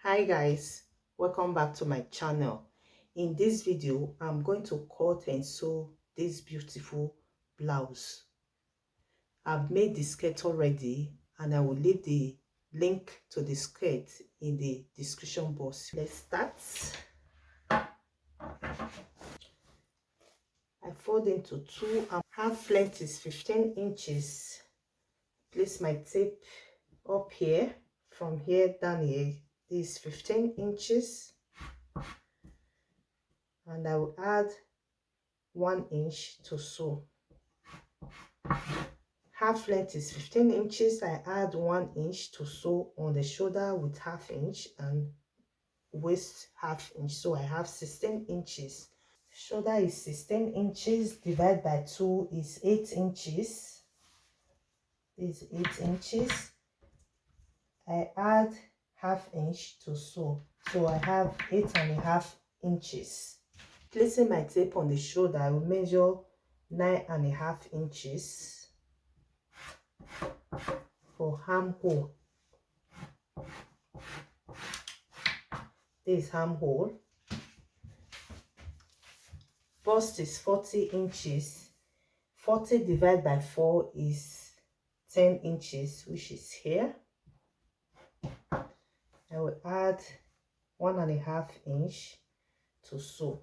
Hi guys, welcome back to my channel. In this video I'm going to cut and sew this beautiful blouse. I've made the skirt already and I will leave the link to the skirt in the description box. Let's start. I fold into two and half length is 15 inches. Place my tape up here, from here down here. This is 15 inches. And I will add 1 inch to sew. Half length is 15 inches. I add 1 inch to sew on the shoulder with half inch and waist half inch, so I have 16 inches. Shoulder is 16 inches, divided by 2 is 8 inches. This is 8 inches. I add half inch to sew, so I have 8.5 inches. Placing my tape on the shoulder, I will measure 9.5 inches for armhole. This is armhole. Bust is 40 inches. 40 divided by 4 is 10 inches, which is here. I will add 1.5 inch to sew.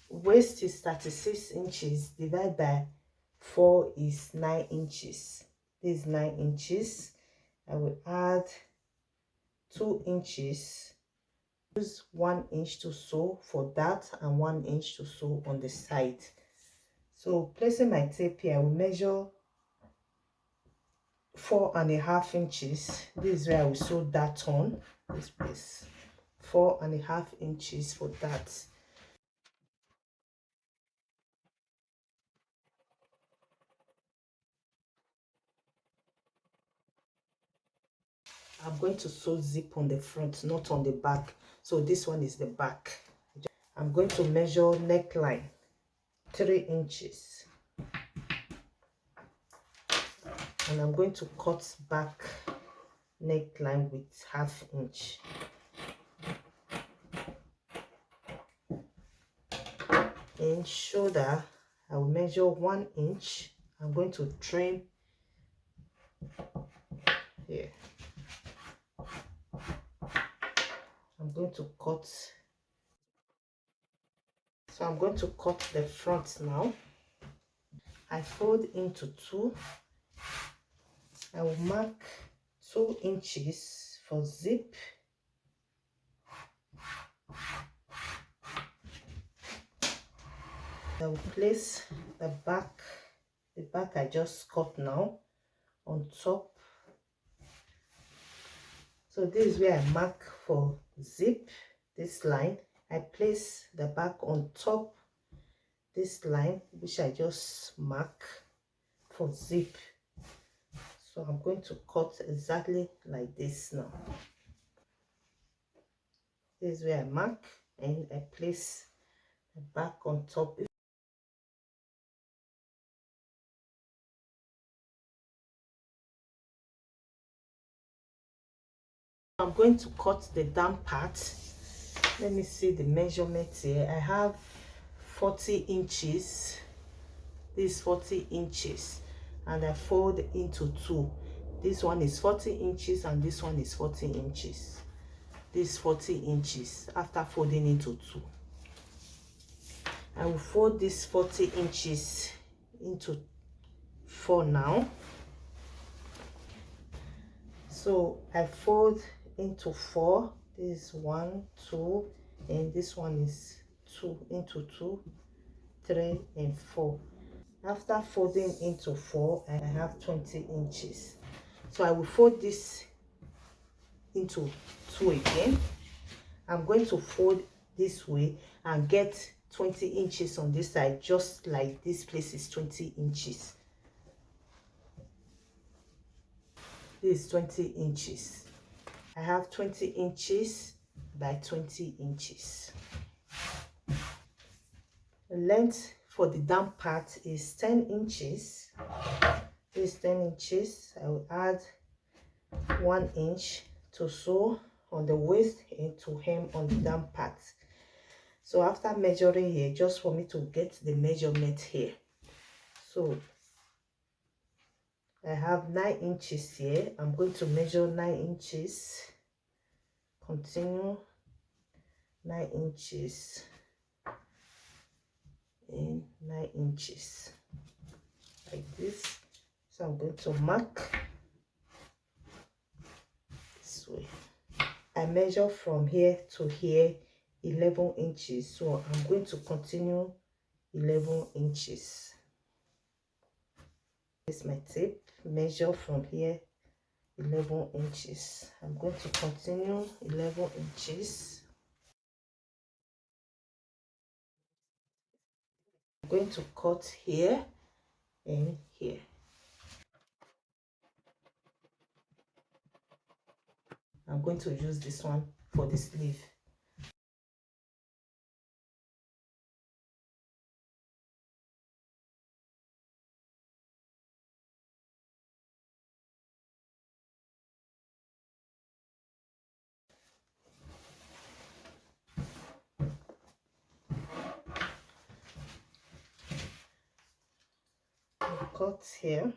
Waist is 36 inches, divided by 4 is 9 inches. This is 9 inches. I will add 2 inches. Use 1 inch to sew for that and 1 inch to sew on the side. So placing my tape here, I will measure 4.5 inches. This is where I will sew that on this place. 4.5 inches for that. I'm going to sew zip on the front, not on the back. So this one is the back. I'm going to measure neckline 3 inches. And I'm going to cut back neckline with half inch. In shoulder, I will measure 1 inch. I'm going to trim here. I'm going to cut. So I'm going to cut the front now. I fold into 2. I will mark 2 inches for zip. I will place the back I just cut now on top. So this is where I mark for zip, this line. I place the back on top this line, which I just mark for zip. So I'm going to cut exactly like this now. This is where I mark and I place the back on top. I'm going to cut the down part. Let me see the measurements here. I have 40 inches. This is 40 inches and I fold into 2. This one is 40 inches and this one is 40 inches. This is 40 inches after folding into 2. I will fold this 40 inches into 4 now. So I fold into 4. This is 1, 2, and this one is 2 into 2, 3, and 4. After folding into 4, I have 20 inches. So I will fold this into 2 again. I'm going to fold this way and get 20 inches on this side, just like this place is 20 inches. This is 20 inches. I have 20 inches by 20 inches. The length for the down part is 10 inches. This is 10 inches. I will add 1 inch to sew on the waist and to hem on the down part. So after measuring here, just for me to get the measurement here, so I have 9 inches here. I'm going to measure 9 inches. Continue 9 inches and 9 inches like this. So I'm going to mark this way. I measure from here to here 11 inches, so I'm going to continue 11 inches. This is my tape. Measure from here 11 inches. I'm going to continue 11 inches. I'm going to cut here and here. I'm going to use this one for the sleeve. Cut here.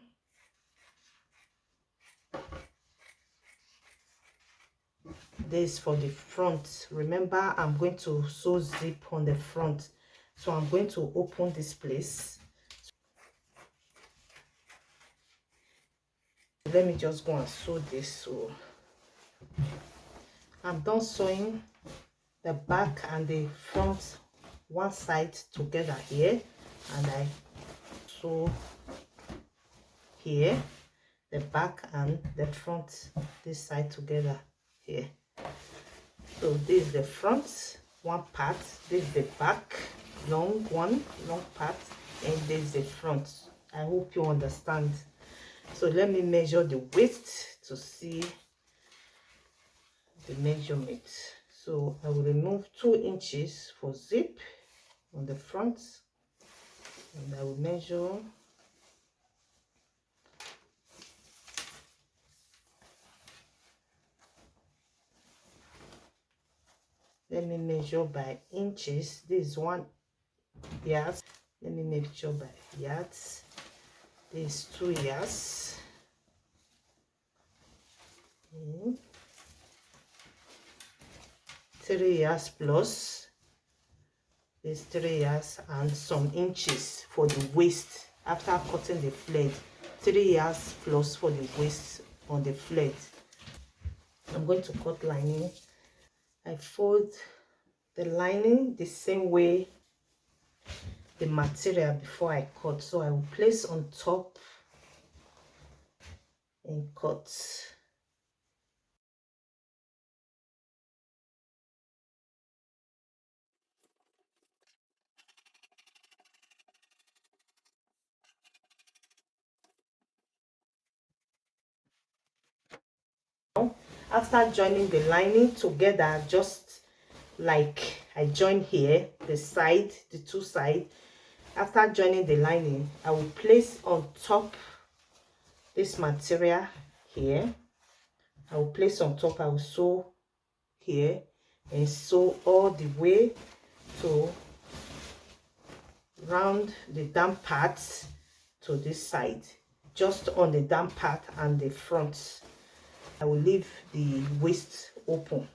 This for the front. Remember, I'm going to sew zip on the front, so I'm going to open this place. Let me just go and sew this. So I'm done sewing the back and the front one side together here, and I sew here the back and the front this side together here. So this is the front one part, this is the back long part, and this is the front. I hope you understand. So let me measure the waist to see the measurement. So I will remove 2 inches for zip on the front, and I will measure let me measure by inches. This is 1 yard. Let me measure by yards. This is 2 yards. 3 yards plus this 3 yards and some inches for the waist after cutting the flat. 3 yards plus for the waist on the flat. I'm going to cut lining. I fold the lining the same way the material before I cut, so I will place on top and cut. After joining the lining together, just like I join here, the side, the two sides, after joining the lining, I will place on top this material here. I will place on top, I will sew here and sew all the way to round the down parts to this side, just on the down part and the front. I will leave the waist open.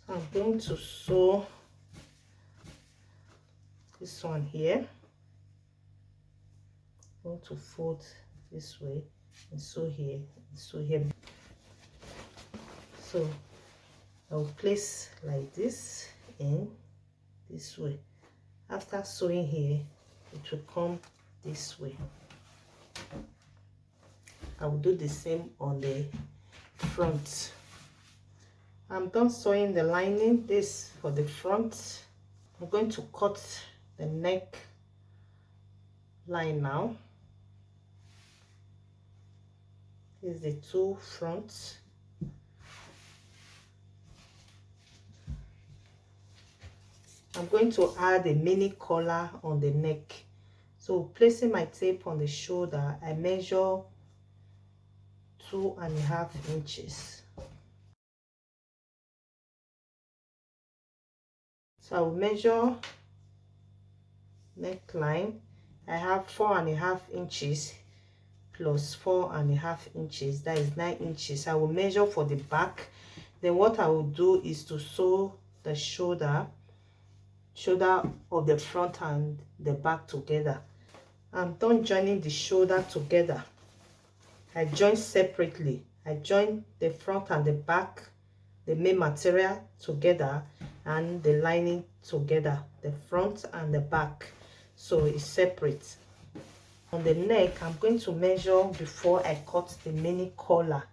I'm going to sew this one here. I'm going to fold this way and sew here and sew here. So I'll place like this and this way. After sewing here, it will come this way. I will do the same on the front. I'm done sewing the lining. This for the front. I'm going to cut the neck line now. This is the two fronts. I'm going to add a mini collar on the neck. So placing my tape on the shoulder, I measure 2.5 inches. So I will measure neckline. I have 4.5 inches plus 4.5 inches, that is 9 inches. I will measure for the back. Then what I will do is to sew the shoulder of the front and the back together. I'm done joining the shoulder together. I join separately. I join the front and the back, the main material together, and the lining together, the front and the back, so it's separate. On the neck, I'm going to measure before I cut the mini collar.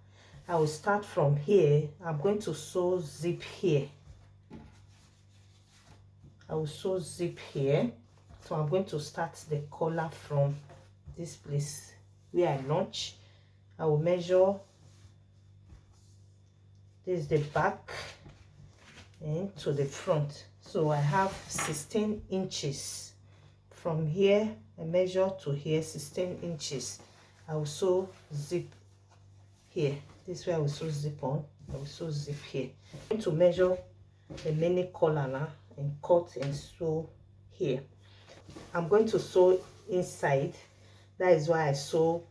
I will start from here. I'm going to sew zip here. I will sew zip here. So I'm going to start the collar from this place where I launch. I will measure. This is the back and to the front. So I have 16 inches. From here, I measure to here, 16 inches. I will sew zip here. This way I will sew zip on. I will sew zip here. I'm going to measure the mini collar now and cut and sew here. I'm going to sew inside. That is why I sew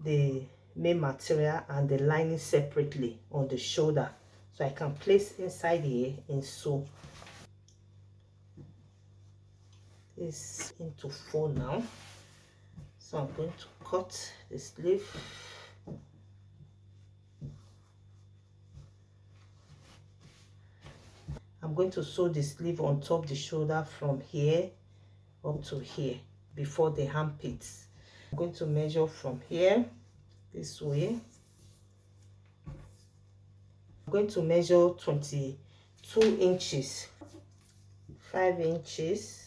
the main material and the lining separately on the shoulder, so I can place inside here and sew. This into 4 now. So I'm going to cut the sleeve. I'm going to sew the sleeve on top the shoulder from here up to here before the armpits. I'm going to measure from here this way. I'm going to measure 22 inches, 5 inches.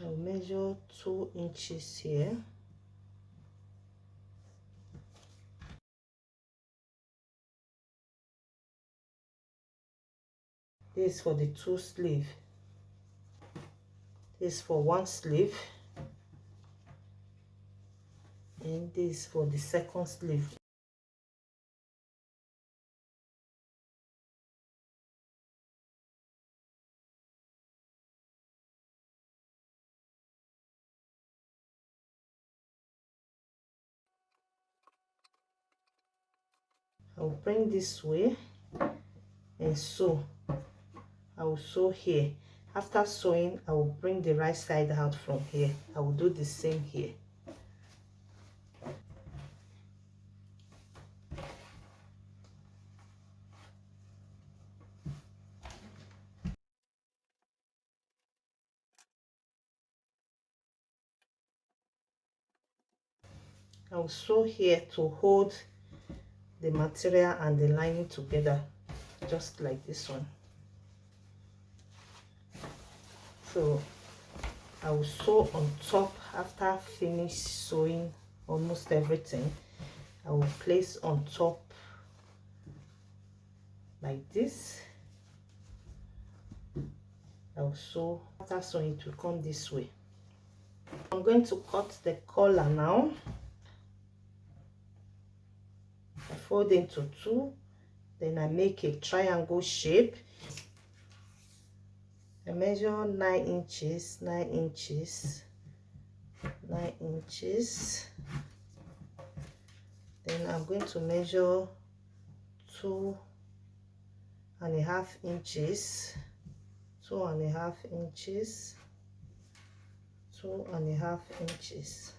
I'll measure 2 inches here. This is for the 2 sleeve. This is for 1 sleeve. And this is for the 2nd sleeve. I'll bring this way and sew. I will sew here. After sewing, I will bring the right side out from here. I will do the same here. I will sew here to hold the material and the lining together, just like this one. So I will sew on top. After finish sewing almost everything, I will place on top like this. I will sew. After sewing, it will come this way. I'm going to cut the collar now. I fold into 2, then I make a triangle shape. I measure 9 inches, 9 inches, 9 inches. Then I'm going to measure 2.5 inches, 2.5 inches, 2.5 inches.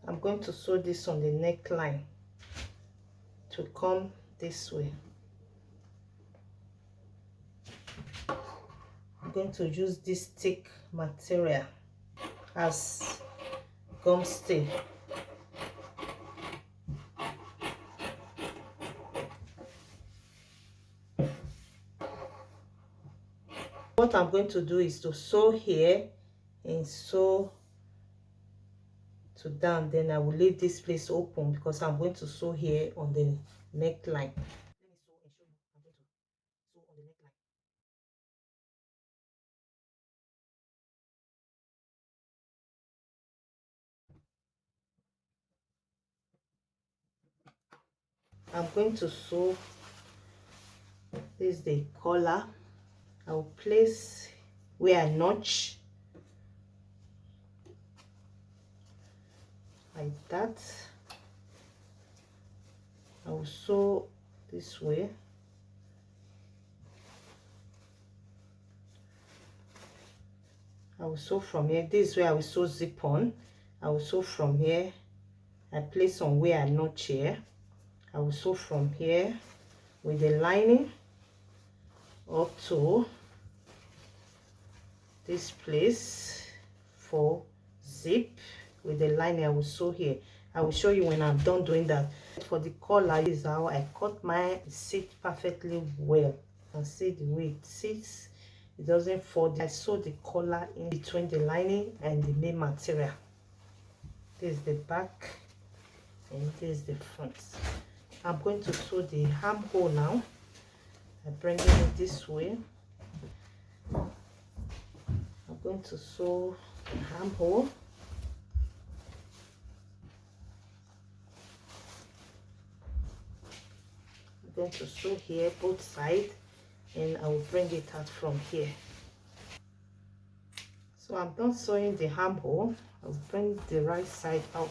I'm going to sew this on the neckline to come this way. I'm going to use this thick material as gum stay. What I'm going to do is to sew here and sew to down, then I will leave this place open because I'm going to sew here on the neckline. Let me sew and show you. I'm going to sew on the neckline. I'm going to sew. This is the collar. I will place where I notch like that. I will sew this way. I will sew from here. This is where I will sew zip on. I will sew from here. I place on where I notch here. I will sew from here with the lining up to this place for zip with the lining. I will sew here. I will show you when I'm done doing that. For the collar, this is how I cut mine. It sits perfectly well. You can see the way it sits. It doesn't fold. I sew the collar in between the lining and the main material. This is the back and this is the front. I'm going to sew the armhole now. I bring it this way. I'm going to sew the armhole. I'm going to sew here both sides, and I will bring it out from here. So I'm done sewing the armhole. I'll bring the right side out.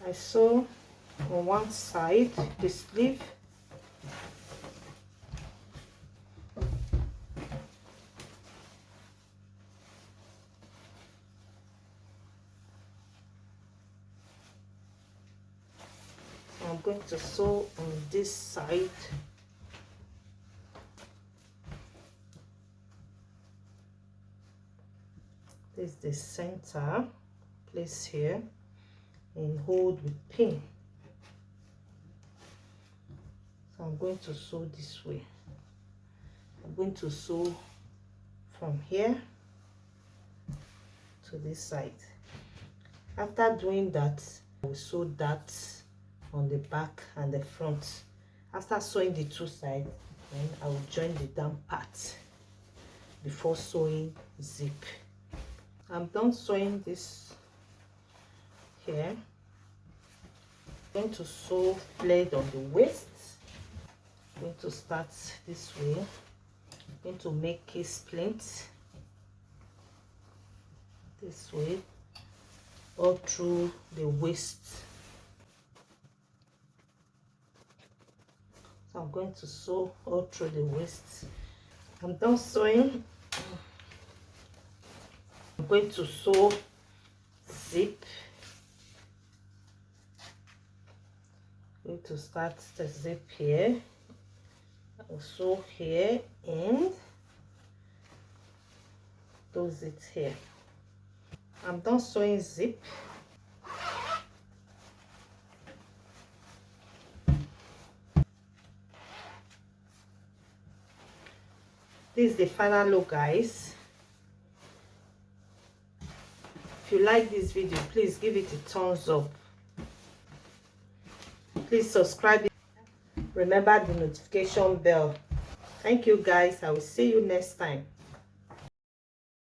I sew on one side the sleeve. I'm going to sew on this side. This is the center. Place here and hold with pin. So I'm going to sew this way. I'm going to sew from here to this side. After doing that, I will sew that on the back and the front. After sewing the two sides, then I will join the down part before sewing zip. I'm done sewing this here. I'm going to sew blade on the waist. I'm going to start this way. I'm going to make a splint this way all through the waist. So I'm going to sew all through the waist. I'm done sewing. I'm going to sew zip. I'm going to start the zip here. I'll sew here and close it here. I'm done sewing zip. This is the final look, guys. If you like this video, please give it a thumbs up. Please subscribe. Remember the notification bell. Thank you, guys. I will see you next time.